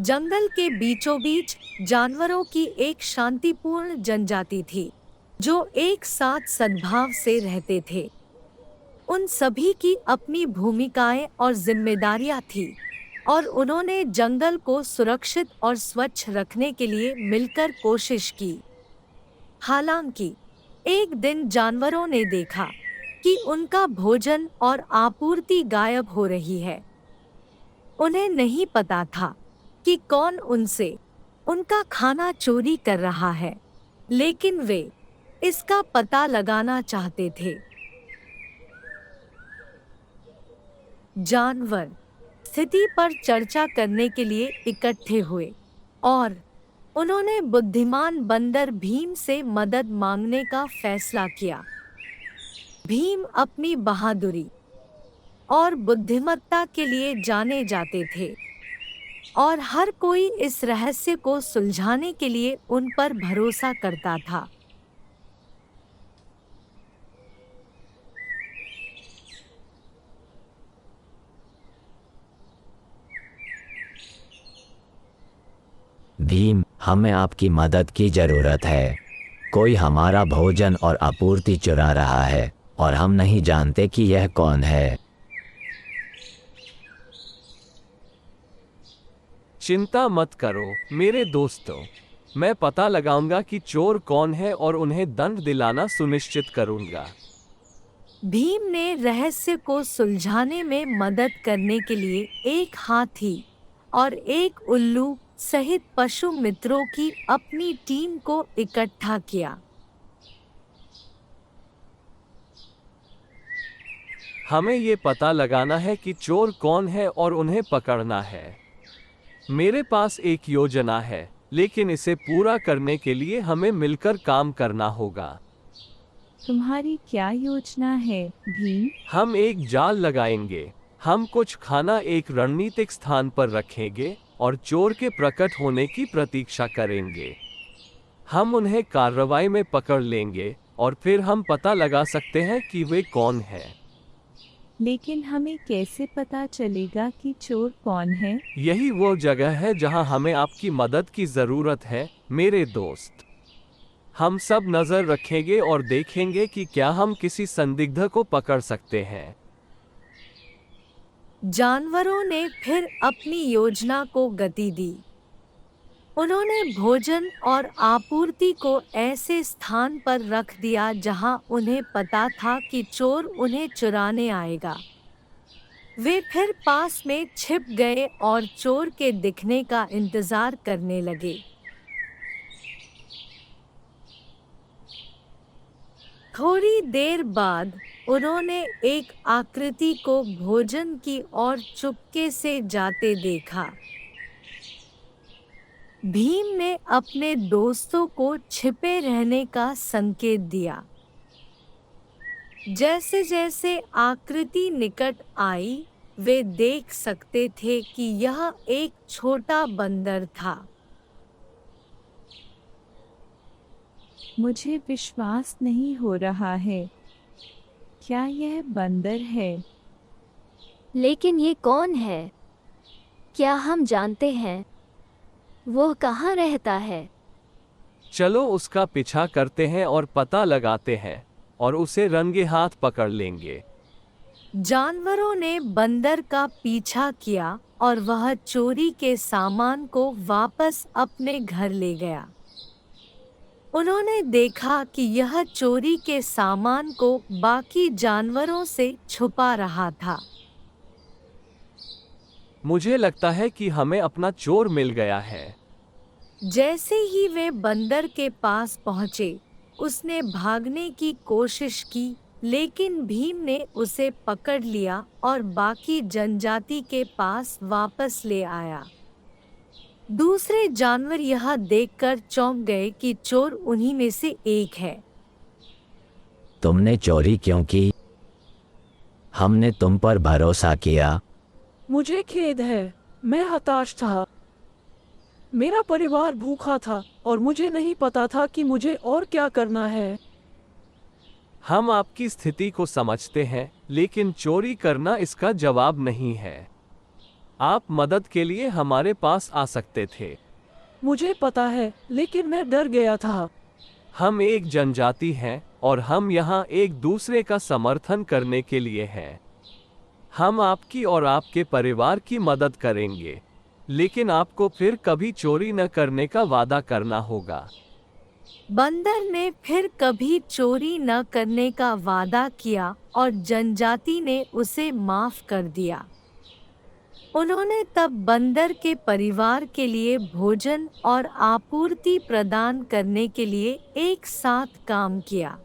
जंगल के बीचों बीच जानवरों की एक शांतिपूर्ण जनजाति थी जो एक साथ सद्भाव से रहते थे। उन सभी की अपनी भूमिकाएं और जिम्मेदारियां थी और उन्होंने जंगल को सुरक्षित और स्वच्छ रखने के लिए मिलकर कोशिश की। हालांकि एक दिन जानवरों ने देखा कि उनका भोजन और आपूर्ति गायब हो रही है। उन्हें नहीं पता था कि कौन उनसे उनका खाना चोरी कर रहा है, लेकिन वे इसका पता लगाना चाहते थे। जानवर स्थिति पर चर्चा करने के लिए इकट्ठे हुए और उन्होंने बुद्धिमान बंदर भीम से मदद मांगने का फैसला किया। भीम अपनी बहादुरी और बुद्धिमत्ता के लिए जाने जाते थे और हर कोई इस रहस्य को सुलझाने के लिए उन पर भरोसा करता था। भीम, हमें आपकी मदद की जरूरत है। कोई हमारा भोजन और आपूर्ति चुरा रहा है और हम नहीं जानते कि यह कौन है। चिंता मत करो मेरे दोस्तों, मैं पता लगाऊंगा कि चोर कौन है और उन्हें दंड दिलाना सुनिश्चित करूंगा। भीम ने रहस्य को सुलझाने में मदद करने के लिए एक हाथी और एक उल्लू सहित पशु मित्रों की अपनी टीम को इकट्ठा किया। हमें ये पता लगाना है कि चोर कौन है और उन्हें पकड़ना है। मेरे पास एक योजना है, लेकिन इसे पूरा करने के लिए हमें मिलकर काम करना होगा। तुम्हारी क्या योजना है भीम? हम एक जाल लगाएंगे। हम कुछ खाना एक रणनीतिक स्थान पर रखेंगे और चोर के प्रकट होने की प्रतीक्षा करेंगे। हम उन्हें कार्रवाई में पकड़ लेंगे और फिर हम पता लगा सकते हैं कि वे कौन हैं। लेकिन हमें कैसे पता चलेगा कि चोर कौन है? यही वो जगह है जहां हमें आपकी मदद की जरूरत है मेरे दोस्त। हम सब नजर रखेंगे और देखेंगे कि क्या हम किसी संदिग्ध को पकड़ सकते हैं। जानवरों ने फिर अपनी योजना को गति दी। उन्होंने भोजन और आपूर्ति को ऐसे स्थान पर रख दिया जहां उन्हें पता था कि चोर उन्हें चुराने आएगा। वे फिर पास में छिप गए और चोर के दिखने का इंतजार करने लगे। थोड़ी देर बाद उन्होंने एक आकृति को भोजन की ओर चुपके से जाते देखा। भीम ने अपने दोस्तों को छिपे रहने का संकेत दिया। जैसे जैसे आकृति निकट आई, वे देख सकते थे कि यह एक छोटा बंदर था। मुझे विश्वास नहीं हो रहा है। क्या यह बंदर है? लेकिन ये कौन है? क्या हम जानते हैं? वो कहाँ रहता है? चलो उसका पीछा करते हैं और पता लगाते हैं और उसे रंगे हाथ पकड़ लेंगे। जानवरों ने बंदर का पीछा किया और वह चोरी के सामान को वापस अपने घर ले गया। उन्होंने देखा कि यह चोरी के सामान को बाकी जानवरों से छुपा रहा था। मुझे लगता है कि हमें अपना चोर मिल गया है। जैसे ही वे बंदर के पास पहुंचे, उसने भागने की कोशिश की, लेकिन भीम ने उसे पकड़ लिया और बाकी जनजाति के पास वापस ले आया। दूसरे जानवर यह देखकर चौंक गए कि चोर उन्हीं में से एक है। तुमने चोरी क्यों की? हमने तुम पर भरोसा किया। मुझे खेद है, मैं हताश था। मेरा परिवार भूखा था और मुझे नहीं पता था कि मुझे और क्या करना है। हम आपकी स्थिति को समझते हैं, लेकिन चोरी करना इसका जवाब नहीं है। आप मदद के लिए हमारे पास आ सकते थे। मुझे पता है, लेकिन मैं डर गया था। हम एक जनजाति हैं और हम यहाँ एक दूसरे का समर्थन करने के लिए हैं। हम आपकी और आपके परिवार की मदद करेंगे, लेकिन आपको फिर कभी चोरी न करने का वादा करना होगा। बंदर ने फिर कभी चोरी न करने का वादा किया और जनजाति ने उसे माफ कर दिया। उन्होंने तब बंदर के परिवार के लिए भोजन और आपूर्ति प्रदान करने के लिए एक साथ काम किया।